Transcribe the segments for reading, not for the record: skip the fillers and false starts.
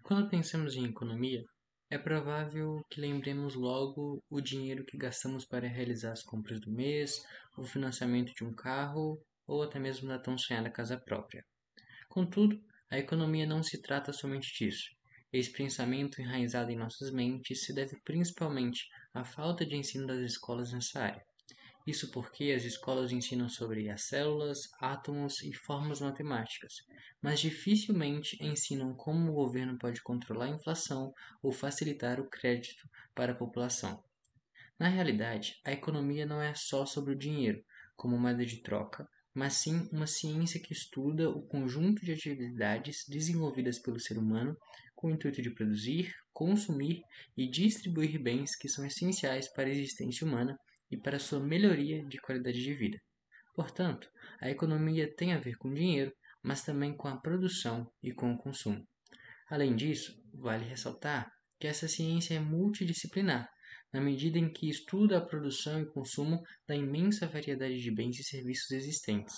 Quando pensamos em economia, é provável que lembremos logo o dinheiro que gastamos para realizar as compras do mês, o financiamento de um carro ou até mesmo da tão sonhada casa própria. Contudo, a economia não se trata somente disso. Esse pensamento enraizado em nossas mentes se deve principalmente à falta de ensino das escolas nessa área. Isso porque as escolas ensinam sobre as células, átomos e fórmulas matemáticas, mas dificilmente ensinam como o governo pode controlar a inflação ou facilitar o crédito para a população. Na realidade, a economia não é só sobre o dinheiro, como moeda de troca, mas sim uma ciência que estuda o conjunto de atividades desenvolvidas pelo ser humano com o intuito de produzir, consumir e distribuir bens que são essenciais para a existência humana e para a sua melhoria de qualidade de vida. Portanto, a economia tem a ver com dinheiro, mas também com a produção e com o consumo. Além disso, vale ressaltar que essa ciência é multidisciplinar, na medida em que estuda a produção e consumo da imensa variedade de bens e serviços existentes,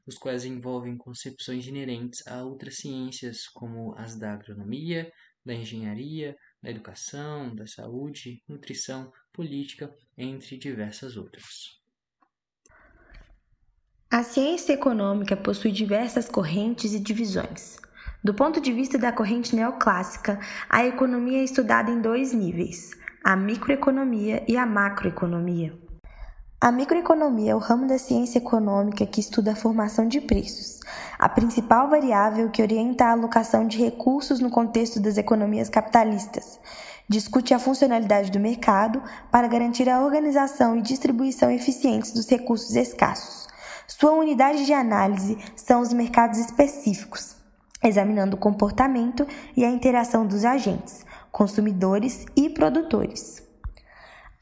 os quais envolvem concepções inerentes a outras ciências como as da agronomia, da engenharia, da educação, da saúde, nutrição, política, entre diversas outras. A ciência econômica possui diversas correntes e divisões. Do ponto de vista da corrente neoclássica, a economia é estudada em dois níveis: a microeconomia e a macroeconomia. A microeconomia é o ramo da ciência econômica que estuda a formação de preços, a principal variável que orienta a alocação de recursos no contexto das economias capitalistas. Discute a funcionalidade do mercado para garantir a organização e distribuição eficientes dos recursos escassos. Sua unidade de análise são os mercados específicos, examinando o comportamento e a interação dos agentes, consumidores e produtores.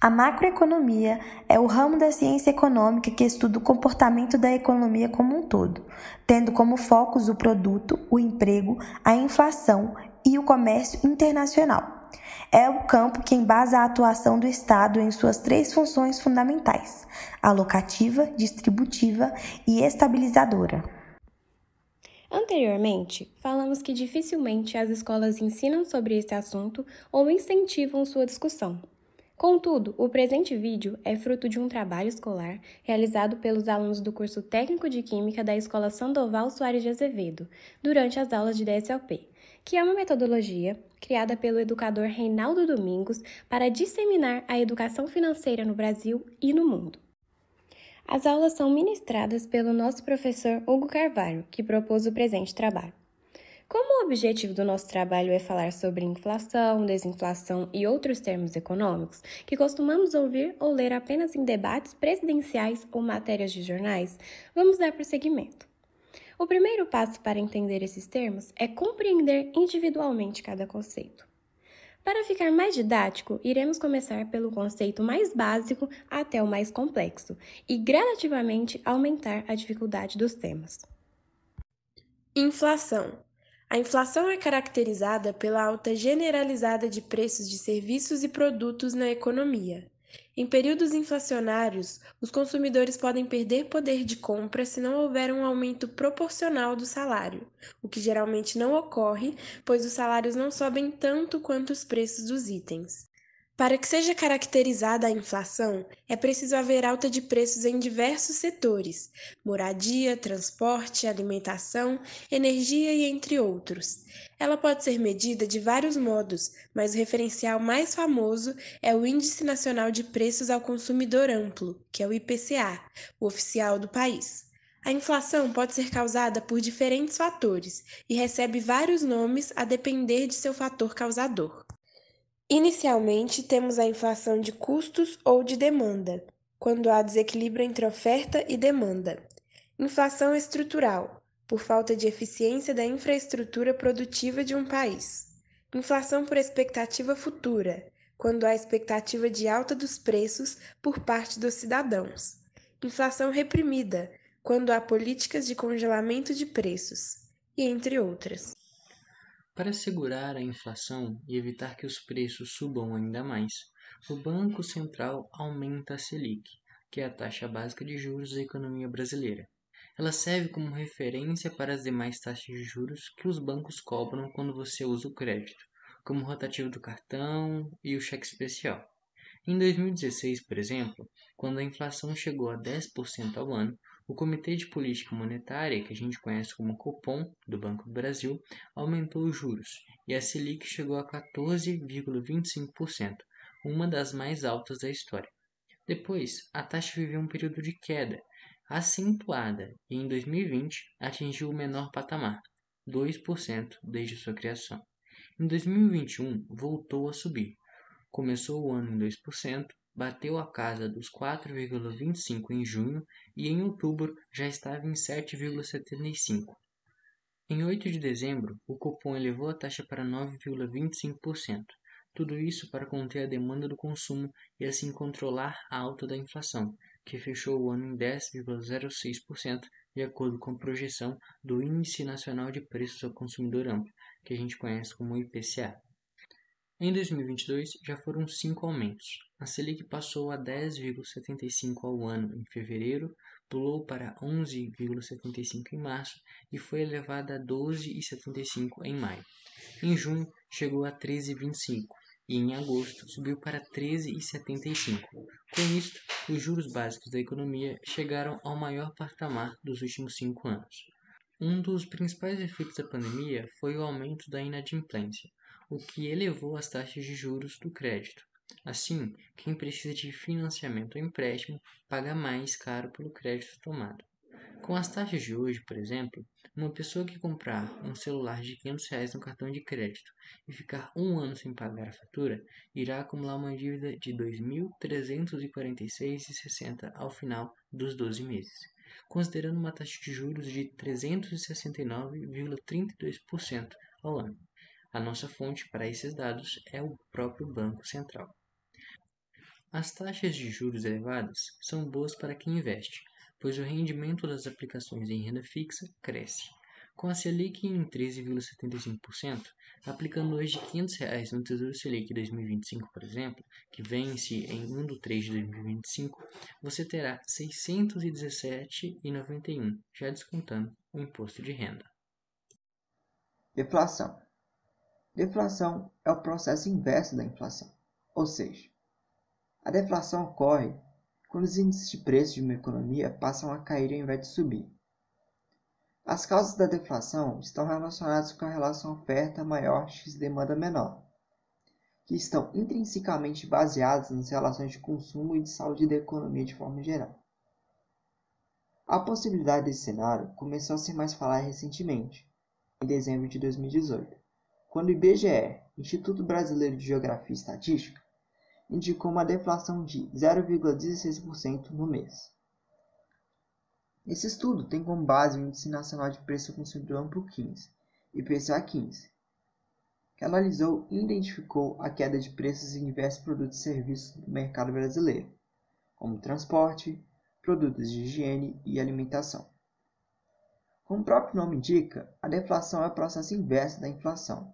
A macroeconomia é o ramo da ciência econômica que estuda o comportamento da economia como um todo, tendo como focos o produto, o emprego, a inflação e o comércio internacional. É o campo que embasa a atuação do Estado em suas três funções fundamentais: alocativa, distributiva e estabilizadora. Anteriormente, falamos que dificilmente as escolas ensinam sobre esse assunto ou incentivam sua discussão. Contudo, o presente vídeo é fruto de um trabalho escolar realizado pelos alunos do curso Técnico de Química da Escola Sandoval Soares de Azevedo, durante as aulas de DSLP, que é uma metodologia criada pelo educador Reinaldo Domingos para disseminar a educação financeira no Brasil e no mundo. As aulas são ministradas pelo nosso professor Hugo Carvalho, que propôs o presente trabalho. Como o objetivo do nosso trabalho é falar sobre inflação, desinflação e outros termos econômicos que costumamos ouvir ou ler apenas em debates presidenciais ou matérias de jornais, vamos dar prosseguimento. O primeiro passo para entender esses termos é compreender individualmente cada conceito. Para ficar mais didático, iremos começar pelo conceito mais básico até o mais complexo e gradativamente aumentar a dificuldade dos temas. Inflação. A inflação é caracterizada pela alta generalizada de preços de serviços e produtos na economia. Em períodos inflacionários, os consumidores podem perder poder de compra se não houver um aumento proporcional do salário, o que geralmente não ocorre, pois os salários não sobem tanto quanto os preços dos itens. Para que seja caracterizada a inflação, é preciso haver alta de preços em diversos setores: moradia, transporte, alimentação, energia e entre outros. Ela pode ser medida de vários modos, mas o referencial mais famoso é o Índice Nacional de Preços ao Consumidor Amplo, que é o IPCA, o oficial do país. A inflação pode ser causada por diferentes fatores e recebe vários nomes a depender de seu fator causador. Inicialmente, temos a inflação de custos ou de demanda, quando há desequilíbrio entre oferta e demanda. Inflação estrutural, por falta de eficiência da infraestrutura produtiva de um país. Inflação por expectativa futura, quando há expectativa de alta dos preços por parte dos cidadãos. Inflação reprimida, quando há políticas de congelamento de preços, e entre outras. Para segurar a inflação e evitar que os preços subam ainda mais, o Banco Central aumenta a Selic, que é a taxa básica de juros da economia brasileira. Ela serve como referência para as demais taxas de juros que os bancos cobram quando você usa o crédito, como o rotativo do cartão e o cheque especial. Em 2016, por exemplo, quando a inflação chegou a 10% ao ano, o Comitê de Política Monetária, que a gente conhece como Copom, do Banco do Brasil, aumentou os juros e a Selic chegou a 14,25%, uma das mais altas da história. Depois, a taxa viveu um período de queda acentuada e em 2020 atingiu o menor patamar, 2% desde sua criação. Em 2021, voltou a subir. Começou o ano em 2%, bateu a casa dos 4,25% em junho e em outubro já estava em 7,75%. Em 8 de dezembro, o Copom elevou a taxa para 9,25%. Tudo isso para conter a demanda do consumo e assim controlar a alta da inflação, que fechou o ano em 10,06%, de acordo com a projeção do Índice Nacional de Preços ao Consumidor Amplo, que a gente conhece como IPCA. Em 2022, já foram 5 aumentos. A Selic passou a 10,75 ao ano em fevereiro, pulou para 11,75 em março e foi elevada a 12,75 em maio. Em junho, chegou a 13,25 e em agosto subiu para 13,75. Com isso, os juros básicos da economia chegaram ao maior patamar dos últimos 5 anos. Um dos principais efeitos da pandemia foi o aumento da inadimplência, o que elevou as taxas de juros do crédito. Assim, quem precisa de financiamento ou empréstimo paga mais caro pelo crédito tomado. Com as taxas de hoje, por exemplo, uma pessoa que comprar um celular de R$ 500 no cartão de crédito e ficar um ano sem pagar a fatura, irá acumular uma dívida de R$ 2.346,60 ao final dos 12 meses, considerando uma taxa de juros de 369,32% ao ano. A nossa fonte para esses dados é o próprio Banco Central. As taxas de juros elevadas são boas para quem investe, pois o rendimento das aplicações em renda fixa cresce. Com a Selic em 13,75%, aplicando hoje R$ 500 no Tesouro Selic 2025, por exemplo, que vence em 1 de 3 de 2025, você terá R$ 617,91, já descontando o imposto de renda. Deflação. Deflação é o processo inverso da inflação, ou seja, a deflação ocorre quando os índices de preço de uma economia passam a cair ao invés de subir. As causas da deflação estão relacionadas com a relação oferta maior x demanda menor, que estão intrinsecamente baseadas nas relações de consumo e de saúde da economia de forma geral. A possibilidade desse cenário começou a ser mais falada recentemente, em dezembro de 2018, quando o IBGE, Instituto Brasileiro de Geografia e Estatística, indicou uma deflação de 0,16% no mês. Esse estudo tem como base o Índice Nacional de Preço ao Consumidor Amplo 15, IPCA 15, que analisou e identificou a queda de preços em diversos produtos e serviços do mercado brasileiro, como transporte, produtos de higiene e alimentação. Como o próprio nome indica, a deflação é o processo inverso da inflação.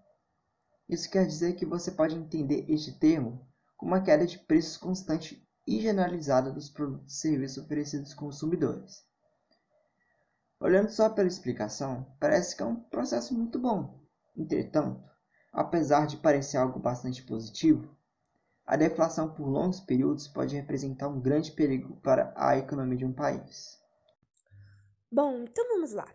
Isso quer dizer que você pode entender este termo como uma queda de preços constante e generalizada dos produtos e serviços oferecidos aos consumidores. Olhando só pela explicação, parece que é um processo muito bom. Entretanto, apesar de parecer algo bastante positivo, a deflação por longos períodos pode representar um grande perigo para a economia de um país. Bom, então vamos lá.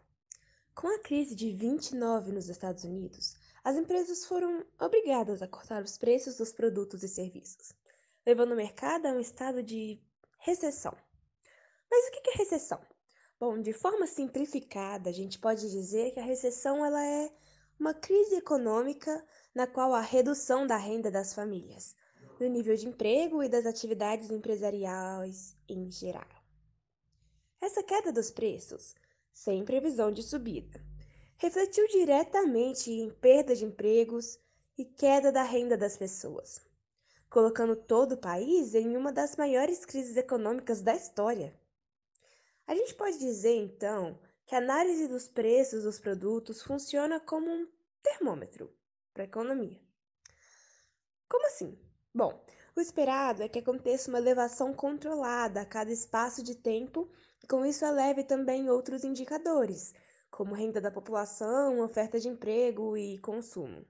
Com a crise de 29 nos Estados Unidos, as empresas foram obrigadas a cortar os preços dos produtos e serviços, levando o mercado a um estado de recessão. Mas o que é recessão? Bom, de forma simplificada, a gente pode dizer que a recessão ela é uma crise econômica na qual há redução da renda das famílias, do nível de emprego e das atividades empresariais em geral. Essa queda dos preços, sem previsão de subida, refletiu diretamente em perda de empregos e queda da renda das pessoas, colocando todo o país em uma das maiores crises econômicas da história. A gente pode dizer, então, que a análise dos preços dos produtos funciona como um termômetro para a economia. Como assim? Bom, O esperado é que aconteça uma elevação controlada a cada espaço de tempo e com isso eleve também outros indicadores, como renda da população, oferta de emprego e consumo.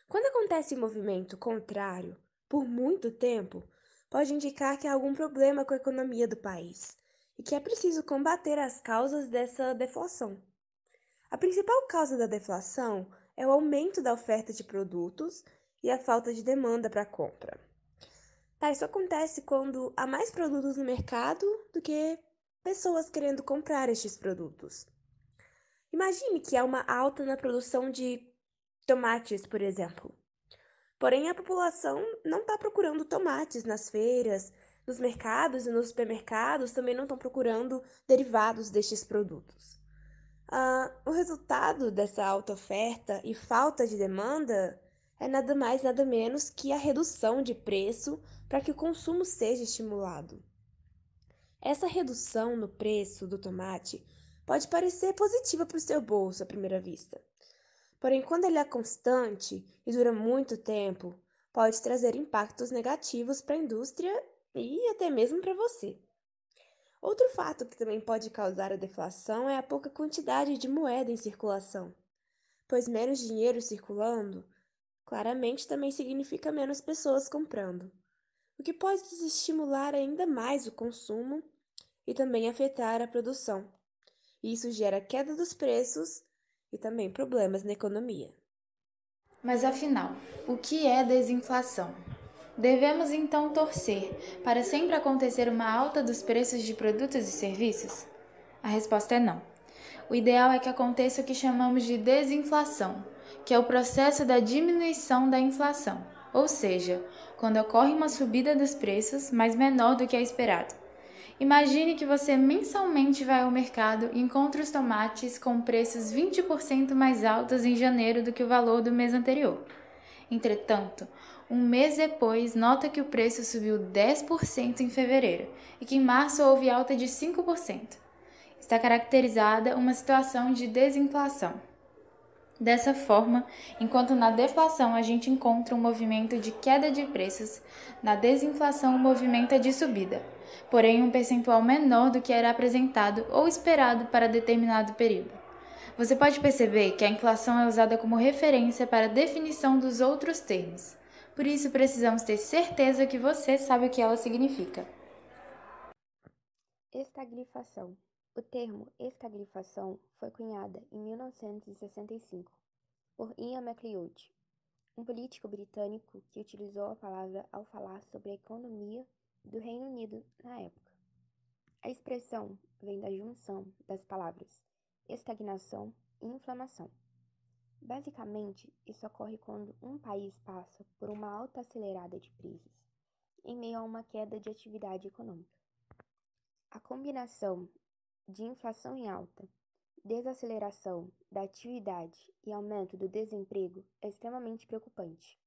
Quando acontece movimento contrário por muito tempo, pode indicar que há algum problema com a economia do país e que é preciso combater as causas dessa deflação. A principal causa da deflação é o aumento da oferta de produtos e a falta de demanda para a compra. Isso acontece quando há mais produtos no mercado do que pessoas querendo comprar estes produtos. Imagine que há uma alta na produção de tomates, por exemplo. Porém, a população não está procurando tomates nas feiras, nos mercados e nos supermercados também não estão procurando derivados destes produtos. O resultado dessa alta oferta e falta de demanda é nada mais, nada menos que a redução de preço para que o consumo seja estimulado. Essa redução no preço do tomate pode parecer positiva para o seu bolso à primeira vista. Porém, quando ele é constante e dura muito tempo, pode trazer impactos negativos para a indústria e até mesmo para você. Outro fato que também pode causar a deflação é a pouca quantidade de moeda em circulação, pois menos dinheiro circulando, claramente também significa menos pessoas comprando, o que pode desestimular ainda mais o consumo e também afetar a produção. Isso gera queda dos preços e também problemas na economia. Mas afinal, o que é desinflação? Devemos então torcer para sempre acontecer uma alta dos preços de produtos e serviços? A resposta é não. O ideal é que aconteça o que chamamos de desinflação, que é o processo da diminuição da inflação, ou seja, quando ocorre uma subida dos preços, mas menor do que é esperado. Imagine que você mensalmente vai ao mercado e encontra os tomates com preços 20% mais altos em janeiro do que o valor do mês anterior. Entretanto, um mês depois, nota que o preço subiu 10% em fevereiro e que em março houve alta de 5%. Está caracterizada uma situação de desinflação. Dessa forma, enquanto na deflação a gente encontra um movimento de queda de preços, na desinflação o movimento é de subida, porém um percentual menor do que era apresentado ou esperado para determinado período. Você pode perceber que a inflação é usada como referência para a definição dos outros termos. Por isso, precisamos ter certeza que você sabe o que ela significa. Estagflação. O termo estagflação foi cunhada em 1965 por Ian MacLeod, um político britânico que utilizou a palavra ao falar sobre a economia do Reino Unido na época. A expressão vem da junção das palavras estagnação e inflação. Basicamente, isso ocorre quando um país passa por uma alta acelerada de preços, em meio a uma queda de atividade econômica. A combinação de inflação em alta, desaceleração da atividade e aumento do desemprego é extremamente preocupante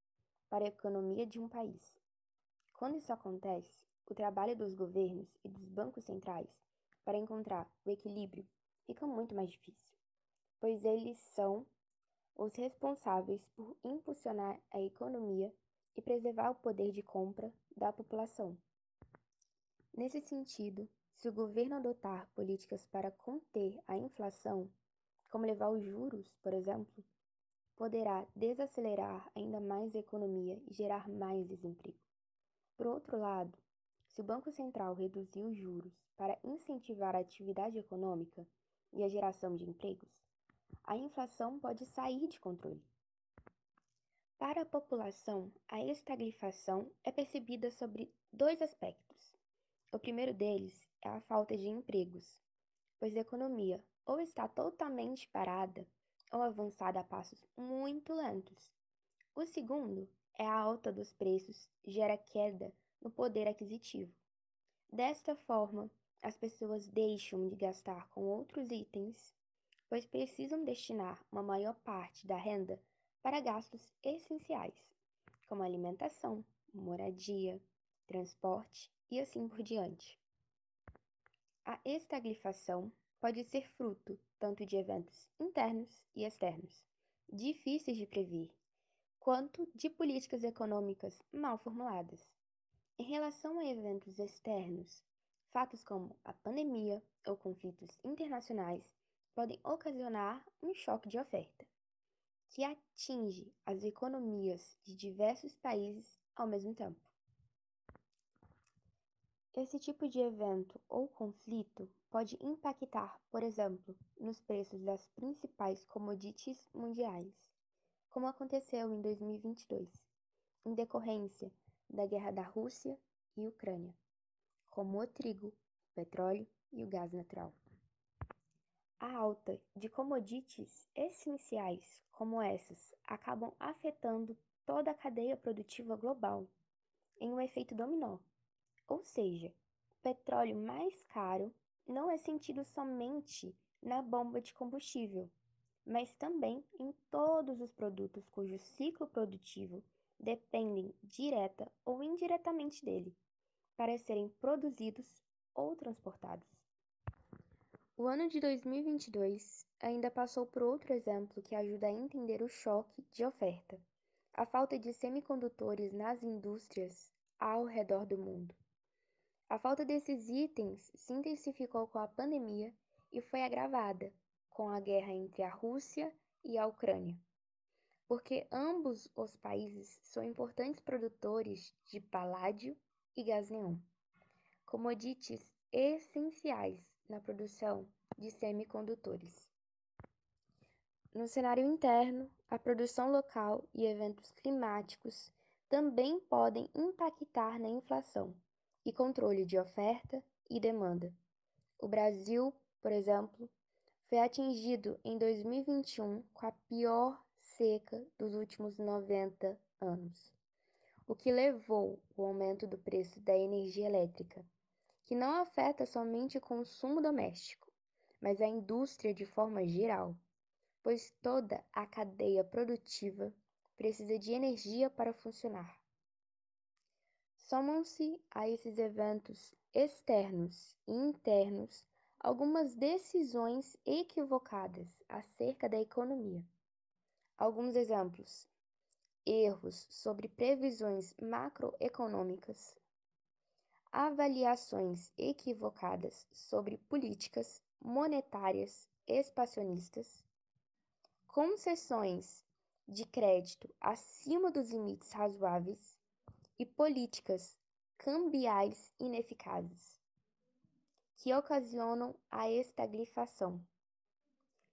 para a economia de um país. Quando isso acontece, o trabalho dos governos e dos bancos centrais para encontrar o equilíbrio fica muito mais difícil, pois eles são os responsáveis por impulsionar a economia e preservar o poder de compra da população. Nesse sentido, se o governo adotar políticas para conter a inflação, como elevar os juros, por exemplo, poderá desacelerar ainda mais a economia e gerar mais desemprego. Por outro lado, se o Banco Central reduzir os juros para incentivar a atividade econômica e a geração de empregos, a inflação pode sair de controle. Para a população, a estagflação é percebida sobre dois aspectos. O primeiro deles é a falta de empregos, pois a economia ou está totalmente parada ou avançada a passos muito lentos. O segundo é a alta dos preços gera queda no poder aquisitivo. Desta forma, as pessoas deixam de gastar com outros itens, pois precisam destinar uma maior parte da renda para gastos essenciais, como alimentação, moradia, transporte e assim por diante. A estagflação pode ser fruto tanto de eventos internos e externos, difíceis de prever, quanto de políticas econômicas mal formuladas. Em relação a eventos externos, fatos como a pandemia ou conflitos internacionais podem ocasionar um choque de oferta, que atinge as economias de diversos países ao mesmo tempo. Esse tipo de evento ou conflito pode impactar, por exemplo, nos preços das principais commodities mundiais, como aconteceu em 2022, em decorrência da guerra da Rússia e Ucrânia, como o trigo, o petróleo e o gás natural. A alta de commodities essenciais como essas acabam afetando toda a cadeia produtiva global, em um efeito dominó. Ou seja, o petróleo mais caro não é sentido somente na bomba de combustível, mas também em todos os produtos cujo ciclo produtivo dependem direta ou indiretamente dele, para serem produzidos ou transportados. O ano de 2022 ainda passou por outro exemplo que ajuda a entender o choque de oferta: a falta de semicondutores nas indústrias ao redor do mundo. A falta desses itens se intensificou com a pandemia e foi agravada com a guerra entre a Rússia e a Ucrânia, porque ambos os países são importantes produtores de paládio e gás neon, commodities essenciais na produção de semicondutores. No cenário interno, a produção local e eventos climáticos também podem impactar na inflação e controle de oferta e demanda. O Brasil, por exemplo, foi atingido em 2021 com a pior seca dos últimos 90 anos, o que levou ao aumento do preço da energia elétrica, que não afeta somente o consumo doméstico, mas a indústria de forma geral, pois toda a cadeia produtiva precisa de energia para funcionar. Somam-se a esses eventos externos e internos algumas decisões equivocadas acerca da economia. Alguns exemplos: erros sobre previsões macroeconômicas, avaliações equivocadas sobre políticas monetárias expansionistas, concessões de crédito acima dos limites razoáveis e políticas cambiais ineficazes, que ocasionam a estagflação.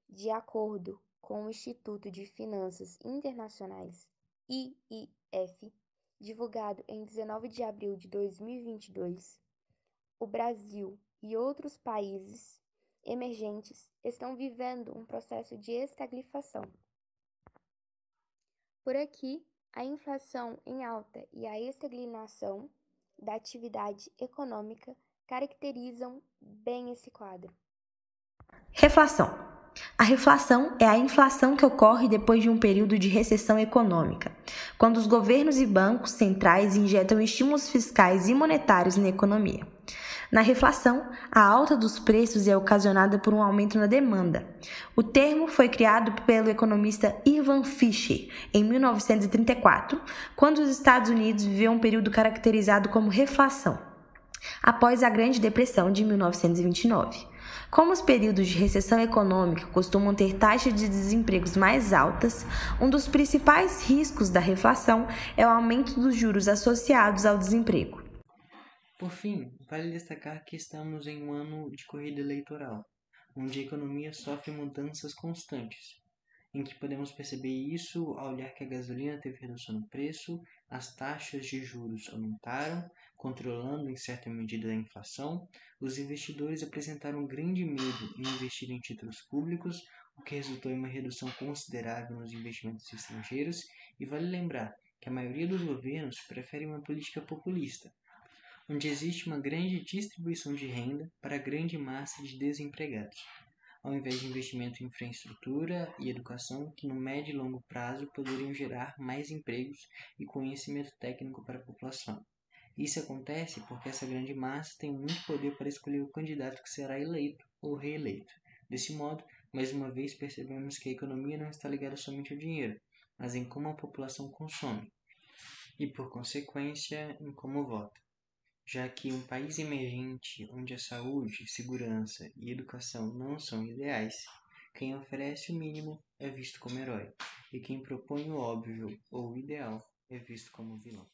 De acordo com o Instituto de Finanças Internacionais, IIF, divulgado em 19 de abril de 2022, o Brasil e outros países emergentes estão vivendo um processo de estagflação. Por aqui, a inflação em alta e a estagnação da atividade econômica caracterizam bem esse quadro. Reflação. A reflação é a inflação que ocorre depois de um período de recessão econômica, quando os governos e bancos centrais injetam estímulos fiscais e monetários na economia. Na reflação, a alta dos preços é ocasionada por um aumento na demanda. O termo foi criado pelo economista Irving Fisher em 1934, quando os Estados Unidos viviam um período caracterizado como reflação, após a Grande Depressão de 1929. Como os períodos de recessão econômica costumam ter taxas de desemprego mais altas, um dos principais riscos da reflação é o aumento dos juros associados ao desemprego. Por fim, vale destacar que estamos em um ano de corrida eleitoral, onde a economia sofre mudanças constantes, em que podemos perceber isso ao olhar que a gasolina teve redução no preço, as taxas de juros aumentaram, controlando em certa medida a inflação, os investidores apresentaram grande medo em investir em títulos públicos, o que resultou em uma redução considerável nos investimentos estrangeiros, e vale lembrar que a maioria dos governos prefere uma política populista, onde existe uma grande distribuição de renda para a grande massa de desempregados, ao invés de investimento em infraestrutura e educação que no médio e longo prazo poderiam gerar mais empregos e conhecimento técnico para a população. Isso acontece porque essa grande massa tem muito poder para escolher o candidato que será eleito ou reeleito. Desse modo, mais uma vez percebemos que a economia não está ligada somente ao dinheiro, mas em como a população consome e, por consequência, em como vota. Já que um país emergente onde a saúde, segurança e educação não são ideais, quem oferece o mínimo é visto como herói, e quem propõe o óbvio ou o ideal é visto como vilão.